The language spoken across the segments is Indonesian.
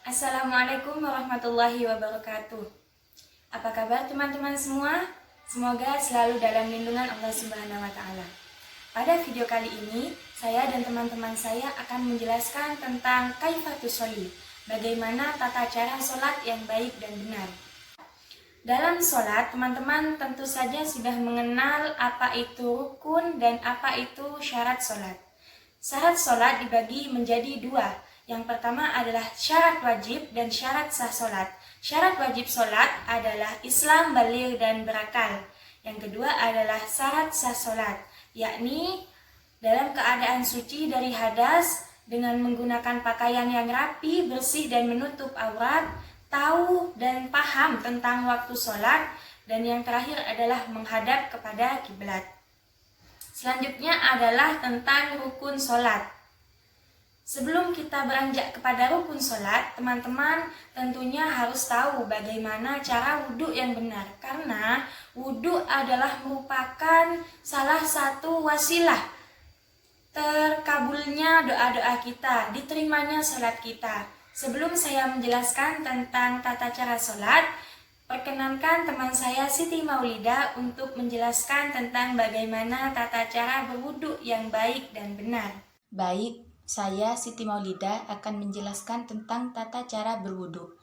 Assalamualaikum warahmatullahi wabarakatuh. Apa kabar teman-teman semua? Semoga selalu dalam lindungan Allah Subhanahu wa Ta'ala. Pada video kali ini, saya dan teman-teman saya akan menjelaskan tentang kaifatus sholli, bagaimana tata cara sholat yang baik dan benar. Dalam sholat, teman-teman tentu saja sudah mengenal apa itu rukun dan apa itu syarat sholat. Syarat sholat dibagi menjadi dua. Yang pertama adalah syarat wajib dan syarat sah sholat. Syarat wajib sholat adalah Islam, baligh, dan berakal. Yang kedua adalah syarat sah sholat, yakni dalam keadaan suci dari hadas dengan menggunakan pakaian yang rapi, bersih, dan menutup aurat, tahu dan paham tentang waktu sholat, dan yang terakhir adalah menghadap kepada kiblat. Selanjutnya adalah tentang rukun sholat. Sebelum kita beranjak kepada rukun sholat, teman-teman tentunya harus tahu bagaimana cara wudhu yang benar. Karena wudhu adalah merupakan salah satu wasilah terkabulnya doa-doa kita, diterimanya sholat kita. Sebelum saya menjelaskan tentang tata cara sholat, perkenankan teman saya Siti Maulida untuk menjelaskan tentang bagaimana tata cara berwudhu yang baik dan benar. Baik, saya Siti Maulida akan menjelaskan tentang tata cara berwudu.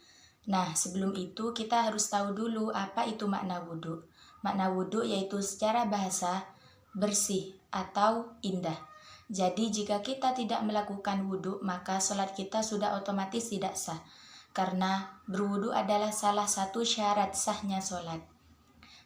Nah, sebelum itu kita harus tahu dulu apa itu makna wudu. Makna wudu yaitu secara bahasa bersih atau indah. Jadi jika kita tidak melakukan wudu, maka sholat kita sudah otomatis tidak sah. Karena berwudu adalah salah satu syarat sahnya sholat.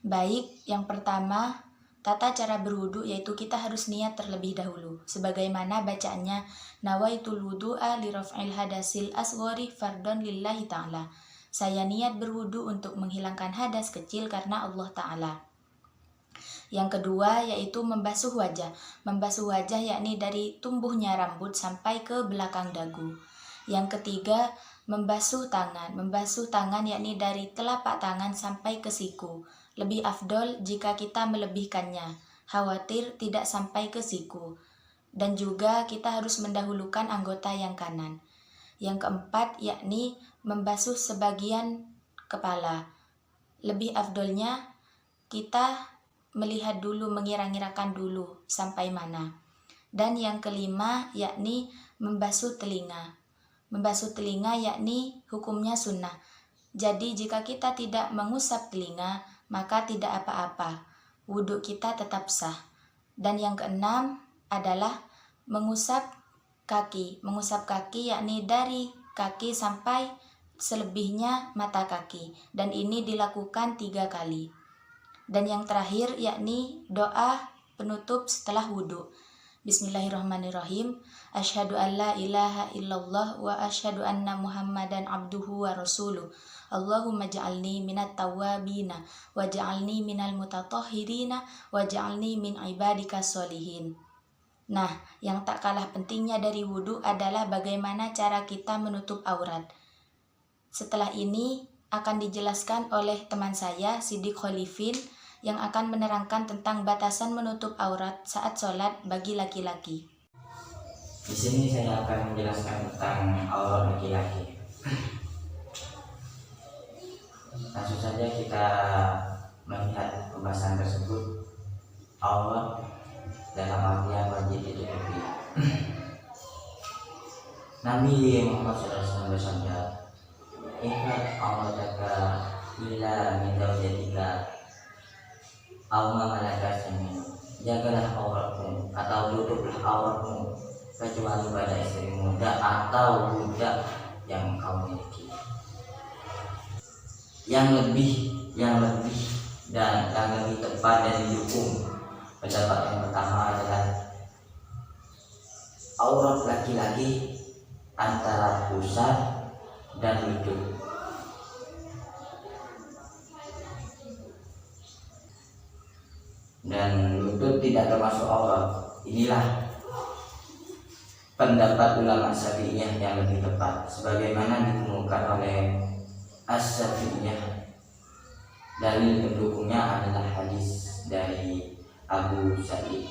Baik, yang pertama, tata cara berwudu yaitu kita harus niat terlebih dahulu. Sebagaimana bacaannya, nawaitul wudu'a li raf'il hadasil asghari fardhon lillahi ta'ala. Saya niat berwudu untuk menghilangkan hadas kecil karena Allah Ta'ala. Yang kedua yaitu membasuh wajah. Membasuh wajah yakni dari tumbuhnya rambut sampai ke belakang dagu. Yang ketiga, membasuh tangan. Membasuh tangan yakni dari telapak tangan sampai ke siku. Lebih afdol jika kita melebihkannya, khawatir tidak sampai ke siku. Dan juga kita harus mendahulukan anggota yang kanan. Yang keempat yakni membasuh sebagian kepala. Lebih afdolnya kita melihat dulu, mengira-ngirakan dulu sampai mana. Dan yang kelima yakni membasuh telinga. Membasuh telinga yakni hukumnya sunnah. Jadi jika kita tidak mengusap telinga, maka tidak apa-apa, wudhu kita tetap sah. Dan yang keenam adalah mengusap kaki. Mengusap kaki yakni dari kaki sampai selebihnya mata kaki. Dan ini dilakukan 3 kali. Dan yang terakhir yakni doa penutup setelah wudhu. Bismillahirrahmanirrahim. Asyhadu an la ilaha illallah wa asyhadu anna Muhammadan abduhu wa rasuluh. Allahumma ja'alni minat tawwabina wa ja'alni minal mutatahhirina wa ja'alni min ibadika sholihin. Nah, yang tak kalah pentingnya dari wudhu adalah bagaimana cara kita menutup aurat. Setelah ini akan dijelaskan oleh teman saya Siddiq Khalifin yang akan menerangkan tentang batasan menutup aurat saat sholat bagi laki-laki. Di sini saya akan menjelaskan tentang aurat laki-laki. Langsung saja kita melihat pembahasan tersebut. Aurat dalam artian wajib ditutupi. Nabi Muhammad SAW bersabda, "Ihfaz aurataka illa min zawjatika aw ma malakat yaminuka." Jagalah auratmu atau tutuplah auratmu kecuali pada istrimu atau budak yang kau miliki. Yang lebih dan yang lebih tepat dan didukung pendapat yang pertama adalah aurat laki-laki antara pusat dan lutut. Dan lutut tidak termasuk aurat. Inilah pendapat ulama Syafi'iyah yang lebih tepat, sebagaimana dikemukakan oleh As-Syafi'iyah. Dalil pendukungnya adalah hadis dari Abu Sa'id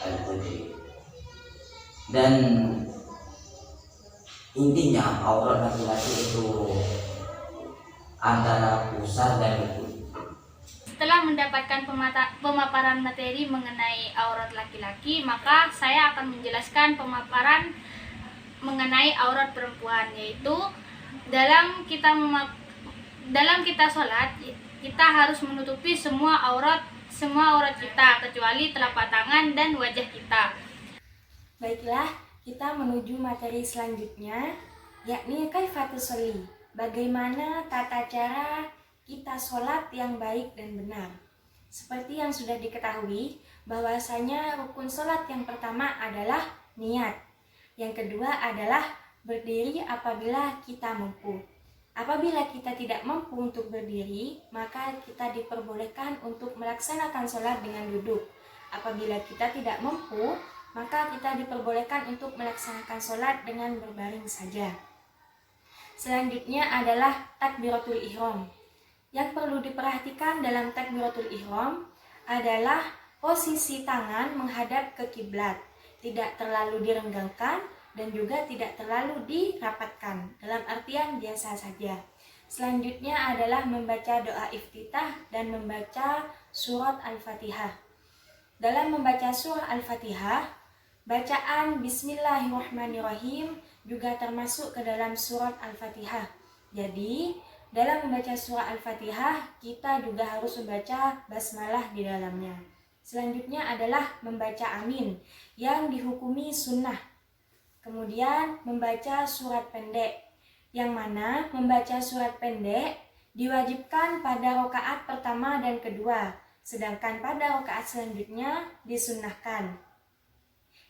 Al-Khudri. Dan intinya aurat laki-laki itu antara pusar dan lutut. Setelah mendapatkan pemaparan materi mengenai aurat laki-laki, maka saya akan menjelaskan pemaparan mengenai aurat perempuan, yaitu dalam kita sholat, kita harus menutupi semua aurat kita kecuali telapak tangan dan wajah kita. Baiklah, kita menuju materi selanjutnya, yakni kaifatus sholli. Bagaimana tata cara kita sholat yang baik dan benar. Seperti yang sudah diketahui, bahwasanya rukun sholat yang pertama adalah niat. Yang kedua adalah berdiri apabila kita mampu. Apabila kita tidak mampu untuk berdiri, maka kita diperbolehkan untuk melaksanakan sholat dengan duduk. Apabila kita tidak mampu, maka kita diperbolehkan untuk melaksanakan sholat dengan berbaring saja. Selanjutnya adalah takbiratul ihram. Yang perlu diperhatikan dalam takbiratul ihram adalah posisi tangan menghadap ke kiblat, tidak terlalu direnggangkan dan juga tidak terlalu dirapatkan, dalam artian biasa saja. Selanjutnya adalah membaca doa iftitah dan membaca surat Al-Fatihah. Dalam membaca surah Al-Fatihah, bacaan Bismillahirrahmanirrahim juga termasuk ke dalam surat Al-Fatihah. Jadi, dalam membaca surah Al-Fatihah, kita juga harus membaca basmalah di dalamnya. Selanjutnya adalah membaca amin, yang dihukumi sunnah. Kemudian membaca surat pendek, yang mana membaca surat pendek diwajibkan pada rakaat pertama dan kedua, sedangkan pada rakaat selanjutnya disunnahkan.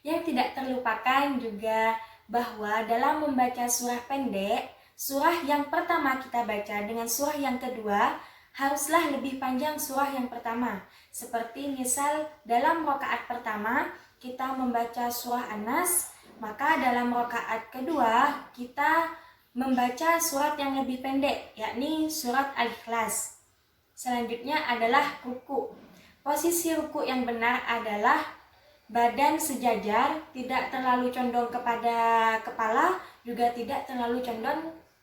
Yang tidak terlupakan juga bahwa dalam membaca surah pendek, surah yang pertama kita baca dengan surah yang kedua haruslah lebih panjang surah yang pertama. Seperti misal dalam rakaat pertama kita membaca surah An-Nas, maka dalam rakaat kedua kita membaca surat yang lebih pendek, yakni surat Al-Ikhlas. Selanjutnya adalah ruku. Posisi ruku yang benar adalah badan sejajar, tidak terlalu condong kepada kepala, juga tidak terlalu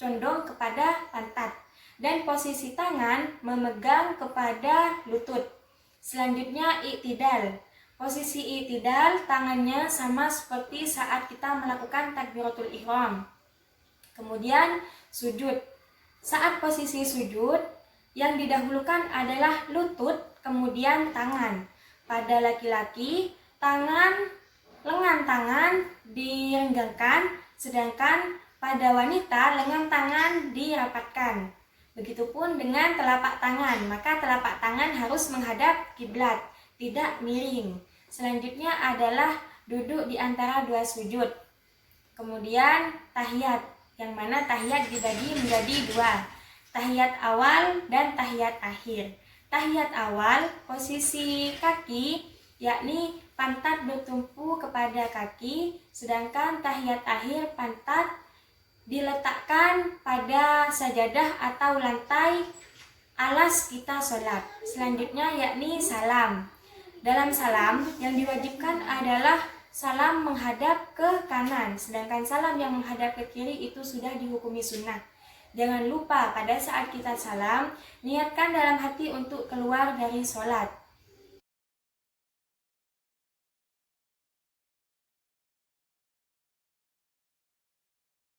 condong kepada pantat, dan posisi tangan memegang kepada lutut. Selanjutnya i'tidal. Posisi i'tidal, tangannya sama seperti saat kita melakukan takbiratul ihram. Kemudian sujud. Saat posisi sujud, yang didahulukan adalah lutut, kemudian tangan. Pada laki-laki, lengan tangan direnggangkan, sedangkan pada wanita lengan tangan dirapatkan. Begitupun dengan telapak tangan, maka telapak tangan harus menghadap kiblat, tidak miring. Selanjutnya adalah duduk di antara dua sujud. Kemudian tahiyat, yang mana tahiyat dibagi menjadi dua, tahiyat awal dan tahiyat akhir. Tahiyat awal, posisi kaki, yakni pantat bertumpu kepada kaki, sedangkan tahiyat akhir pantat diletakkan pada sajadah atau lantai alas kita sholat. Selanjutnya yakni salam. Dalam salam yang diwajibkan adalah salam menghadap ke kanan, sedangkan salam yang menghadap ke kiri itu sudah dihukumi sunnah. Jangan lupa pada saat kita salam, niatkan dalam hati untuk keluar dari sholat.